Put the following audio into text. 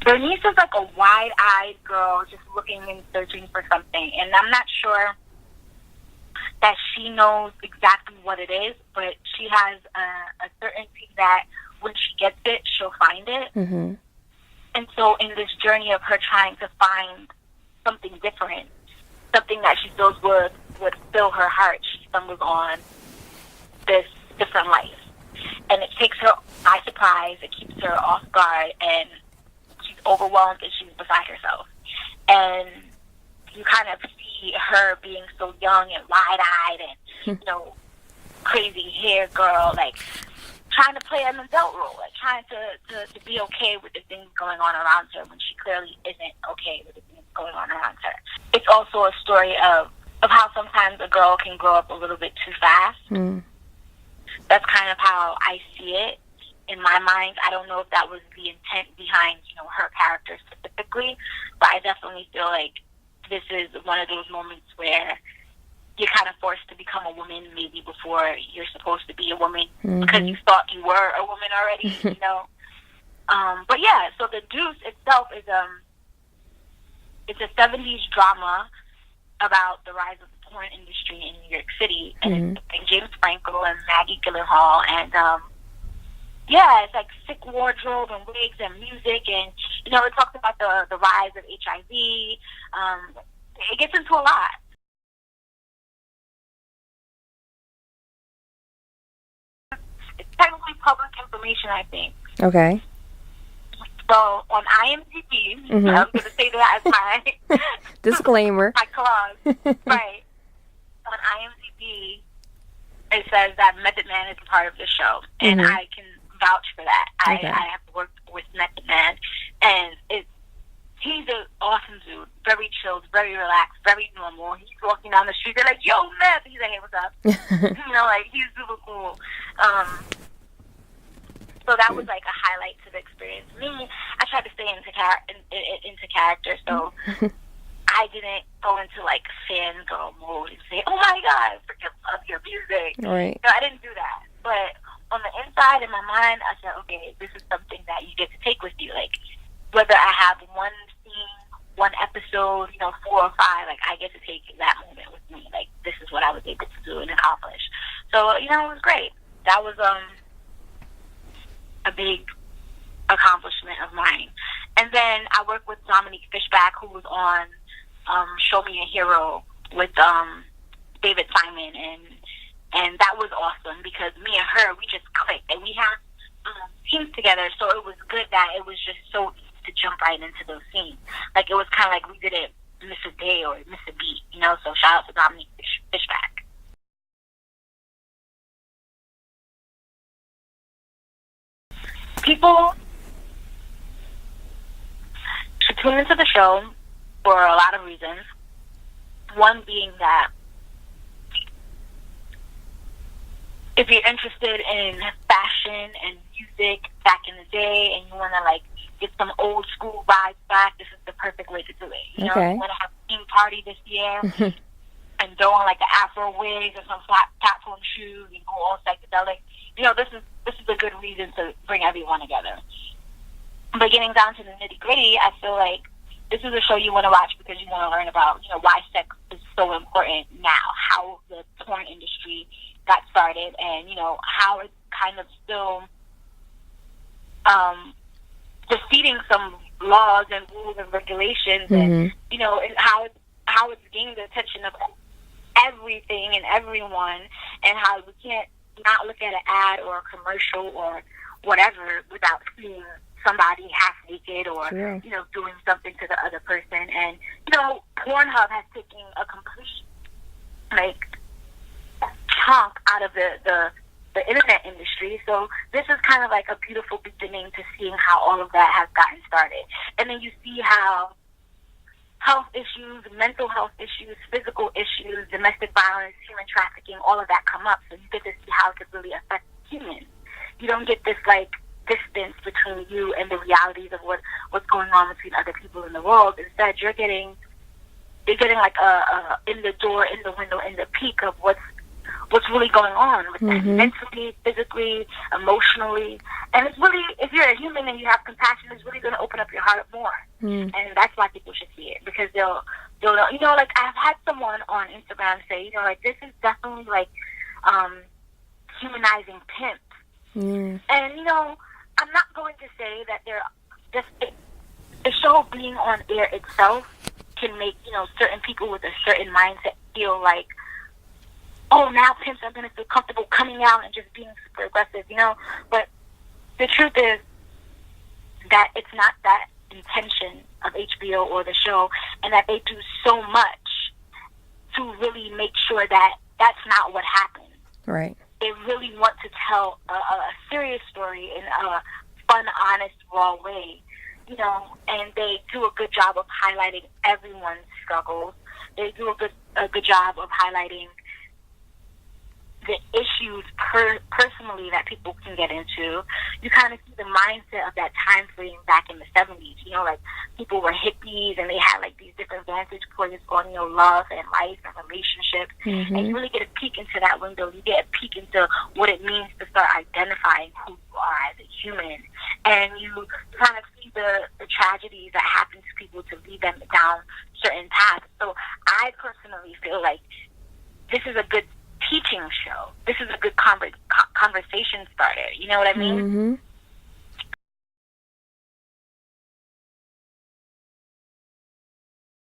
Bernice is like a wide-eyed girl just looking and searching for something. And I'm not sure that she knows exactly what it is, but she has a certainty that when she gets it, she'll find it. Mm-hmm. And so in this journey of her trying to find something different, something that she feels would fill her heart, she stumbles on this different life. And it takes her by surprise, it keeps her off guard, and she's overwhelmed and she's beside herself. And you kind of see her being so young and wide-eyed and, crazy hair girl, like, trying to play an adult role, like, trying to be okay with the things going on around her when she clearly isn't okay with the things going on around her. It's also a story of how sometimes a girl can grow up a little bit too fast. Mm. That's kind of how I see it in my mind. I don't know if that was the intent behind, her character specifically, but I definitely feel like this is one of those moments where you're kind of forced to become a woman maybe before you're supposed to be a woman, mm-hmm. because you thought you were a woman already, But yeah, so the Deuce itself is it's a 70s drama about the rise of the porn industry in New York City, and mm-hmm. it's like James Franco and Maggie Gyllenhaal, and it's like sick wardrobe and wigs and music, and it talks about the rise of HIV. It gets into a lot. It's technically public information, I think. Okay. So on IMDb, mm-hmm. I'm going to say that as my disclaimer. My clause, right? On IMDb, it says that Method Man is a part of the show, and mm-hmm. I can vouch for that. Okay. I have worked with Method Man, and he's an awesome dude. Very chilled, very relaxed, very normal. He's walking down the street, they're like, "Yo, Meth!" He's like, "Hey, what's up?" He's super cool. So that was like a highlight to the experience. Me, I tried to stay into character, so I didn't go into like fangirl mode and say, "Oh my God, I freaking love your music." Right. No, I didn't do that. But on the inside, in my mind, I said, "Okay, this is something that you get to take with you. Like, whether I have one scene, one episode, 4 or 5, like I get to take that moment with me. Like, this is what I was able to do and accomplish." So, it was great. That was a big accomplishment of mine. And then I worked with Dominique Fishback, who was on Show Me a Hero with David Simon, and that was awesome because me and her, we just clicked, and we have scenes together, so it was good that it was just so easy to jump right into those scenes. Like, it was kind of like we didn't miss a day or miss a beat, so shout out to Dominique Fishback. People should tune into the show for a lot of reasons. One being that if you're interested in fashion and music back in the day and you want to like get some old school vibes back, this is the perfect way to do it. You okay. You want to have a theme party this year and throw on like the afro wigs or some flat platform shoes and go all psychedelic. This is a good reason to bring everyone together. But getting down to the nitty gritty, I feel like this is a show you want to watch because you want to learn about, why sex is so important now, how the porn industry got started, and, how it's kind of still defeating some laws and rules and regulations, and, and how it's gained the attention of everything and everyone, and how we can't not look at an ad or a commercial or whatever without seeing somebody half naked or, True. Doing something to the other person. And, Pornhub has taken a complete, chunk out of the internet industry. So this is kind of like a beautiful beginning to seeing how all of that has gotten started. And then you see how health issues, mental health issues, physical issues, domestic violence, human trafficking, all of that come up. So you get to see how it could really affect humans. You don't get this, distance between you and the realities of what's going on between other people in the world. Instead, you're getting like a in the door, in the window, in the peak of what's what's really going on with them, mentally, physically, emotionally. And it's really, if you're a human and you have compassion, it's really going to open up your heart more. And that's why people should see it, because they'll, you know, like, I've had someone on Instagram say, you know, like, this is definitely, like, humanizing pimps. And, you know, I'm not going to say that they're just, the show being on air itself can make, you know, certain people with a certain mindset feel like, oh, now pimps are going to feel comfortable coming out and just being super aggressive, you know. But the truth is that it's not that intention of HBO or the show, and that they do so much to really make sure that that's not what happens. Right. They really want to tell a serious story in a fun, honest, raw way, you know, and they do a good job of highlighting everyone's struggles. They do a good job of highlighting the issues personally that people can get into. You kind of see the mindset of that time frame back in the 70s. You know, like, people were hippies and they had, like, these different vantage points on, you know, love and life and relationships. And you really get a peek into that window. You get a peek into what it means to start identifying who you are as a human. And you kind of see the tragedies that happen to people to lead them down certain paths. So I personally feel like this is a good teaching show. This is a good conversation starter. You know what I mean?